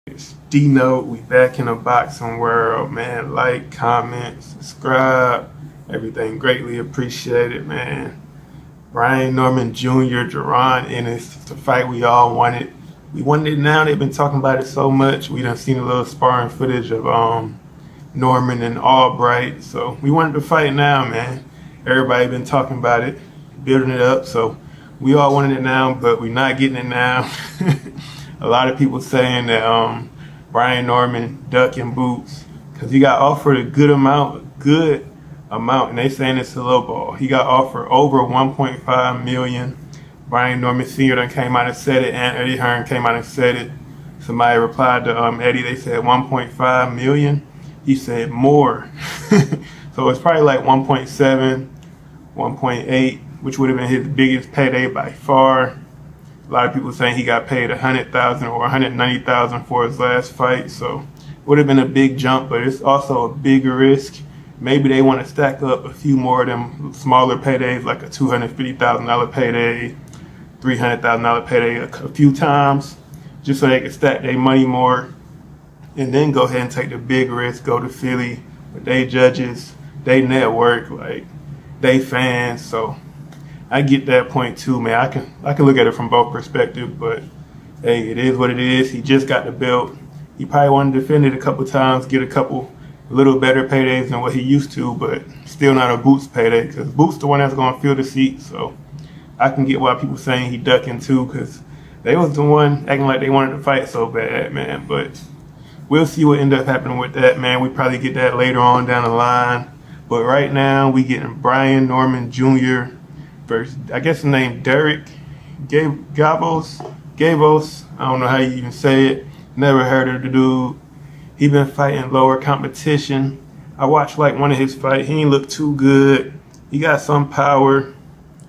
It's D-Note. We back in the boxing world, man. Like, comment, subscribe. Everything greatly appreciated, man. Brian Norman Jr., Jaron Ennis. It's the fight we all wanted. We wanted it now. They've been talking about it so much. We done seen a little sparring footage of Norman and Albright. So we wanted to fight now, man. Everybody been talking about it, building it up. So we all wanted it now, but we're not getting it now. A lot of people saying that Brian Norman ducking boots because he got offered a good amount, and they saying it's a low ball. He got offered over 1.5 million. Brian Norman Sr. done came out and said it, and Eddie Hearn came out and said it. Somebody replied to Eddie, they said 1.5 million. He said more. So it's probably like 1.7, 1.8, which would have been his biggest payday by far. A lot of people saying he got paid $100,000 or $190,000 for his last fight, so it would have been a big jump, but it's also a big risk. Maybe they want to stack up a few more of them smaller paydays, like a $250,000 payday, $300,000 payday a few times, just so they can stack their money more, and then go ahead and take the big risk, go to Philly with they judges, they network, like they fans. So I get that point too, man. I can look at it from both perspectives, but hey, it is what it is. He just got the belt. He probably wanted to defend it a couple times, get a couple little better paydays than what he used to, but still not a Boots payday because Boots the one that's going to fill the seat. So I can get why people saying he ducking too, because they was the one acting like they wanted to fight so bad, man. But we'll see what ended up happening with that, man. We probably get that later on down the line. But right now we getting Brian Norman Jr. versus, I guess the name Derrieck Gavos. I don't know how you even say it. Never heard of the dude. He been fighting lower competition. I watched like one of his fights. He ain't look too good. He got some power.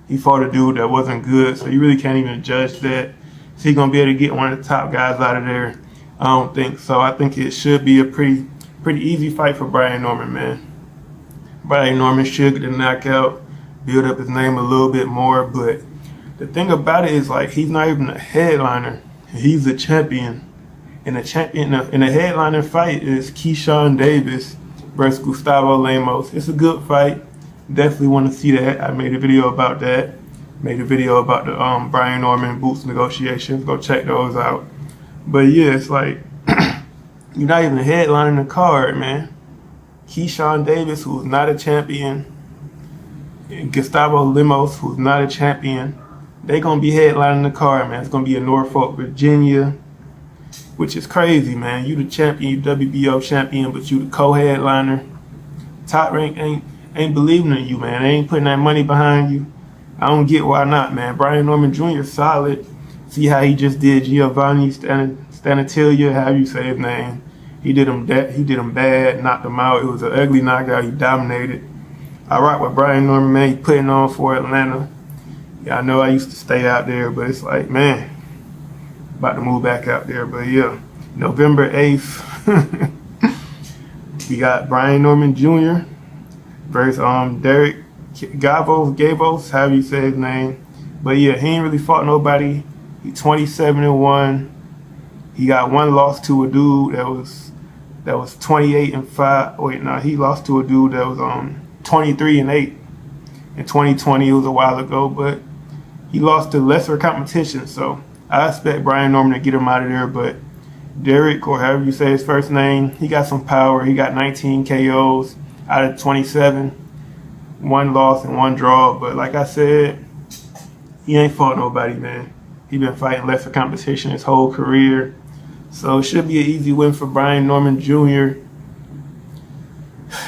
He fought a dude that wasn't good, so you really can't even judge that. Is he gonna be able to get one of the top guys out of there? I don't think so. I think it should be a pretty easy fight for Brian Norman, man. Brian Norman should get a knockout, build up his name a little bit more, but the thing about it is, like, he's not even a headliner. He's a champion. And the champion in the headliner fight is Keyshawn Davis versus Gustavo Lemos. It's a good fight. Definitely want to see that. I made a video about that. Made a video about the Brian Norman Boots negotiations. Go check those out. But yeah, it's like you're not even headlining the card, man. Keyshawn Davis, who's not a champion, and Gustavo Lemos, who's not a champion, they gonna be headlining the card, man. It's gonna be in Norfolk, Virginia, which is crazy, man. You the champion, you WBO champion, but you the co-headliner. Top Rank ain't believing in you, man. They ain't putting that money behind you. I don't get why not, man. Brian Norman Jr. solid. See how he just did Giovanni Stanatilia, however you say his name. He did him bad, knocked him out. It was an ugly knockout. He dominated. I rock with Brian Norman, man. He putting on for Atlanta. Yeah, I know I used to stay out there, but it's like, man, about to move back out there. But yeah, November 8th, we got Brian Norman Jr. versus Derrieck Gavos, however you say his name. But yeah, he ain't really fought nobody. He 27-1. He got one loss to a dude that was 28-5. Wait, no, he lost to a dude that was 23-8 in 2020. It was a while ago, but he lost to lesser competition. So I expect Brian Norman to get him out of there. But Derrieck, or however you say his first name, he got some power. He got 19 KOs out of 27, one loss and one draw. But like I said, he ain't fought nobody, man. He been fighting lesser competition his whole career. So it should be an easy win for Brian Norman Jr.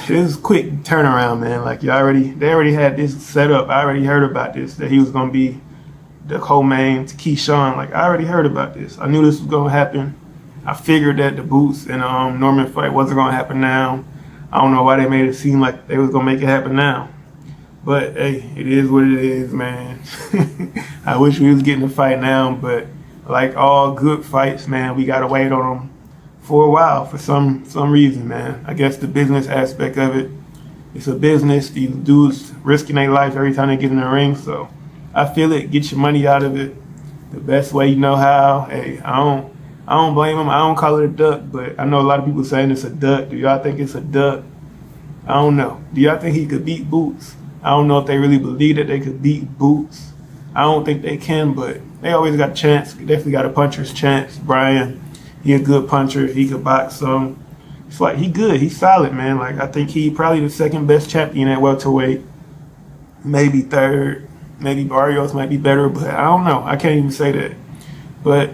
It was a quick turnaround, man. Like they already had this set up. I already heard about this, that he was gonna be the co-main to Keyshawn. Like I already heard about this. I knew this was gonna happen. I figured that the Boots and Norman fight wasn't gonna happen now. I don't know why they made it seem like they was gonna make it happen now. But hey, it is what it is, man. I wish we was getting a fight now, but like all good fights, man, we gotta wait on them for a while for some reason, man. I guess the business aspect of it. It's a business. These dudes risking their life every time they get in the ring, so I feel it. Get your money out of it the best way you know how. Hey, I I don't blame him. I don't call it a duck, but I know a lot of people saying it's a duck. Do y'all think it's a duck? I don't know. Do y'all think he could beat Boots? I don't know if they really believe that they could beat Boots. I don't think they can, but they always got a chance. Definitely got a puncher's chance. Brian, he a good puncher. He could box some. It's like he good. He's solid, man. Like I think he probably the second best champion at welterweight. Maybe third. Maybe Barrios might be better, but I don't know. I can't even say that. But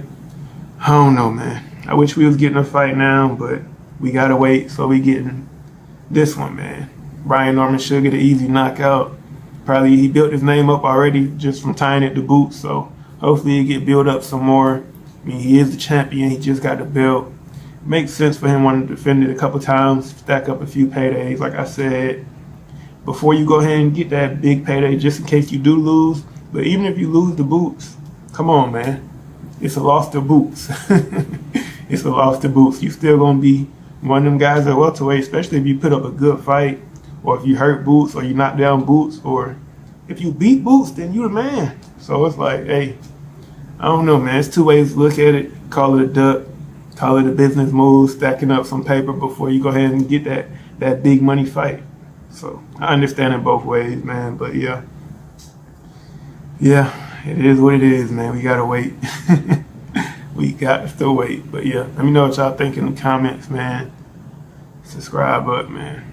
I don't know, man. I wish we was getting a fight now, but we gotta wait. So we getting this one, man. Brian Norman should get an easy knockout. Probably he built his name up already just from tying it to Boots. So hopefully he get built up some more. I mean, he is the champion. He just got the belt. Makes sense for him wanting to defend it a couple times, stack up a few paydays, like I said. Before you go ahead and get that big payday, just in case you do lose. But even if you lose the Boots, come on, man. It's a loss to Boots. It's a loss to Boots. You still going to be one of them guys at welterweight, especially if you put up a good fight, or if you hurt Boots, or you knock down Boots, or if you beat Boots, then you the man. So it's like, hey, I don't know, man. It's two ways to look at it. Call it a duck. Call it a business move, stacking up some paper before you go ahead and get that big money fight. So I understand it both ways, man. But yeah, it is what it is, man. We gotta wait. We got to wait. But yeah, let me know what y'all think in the comments, man. Subscribe up, man.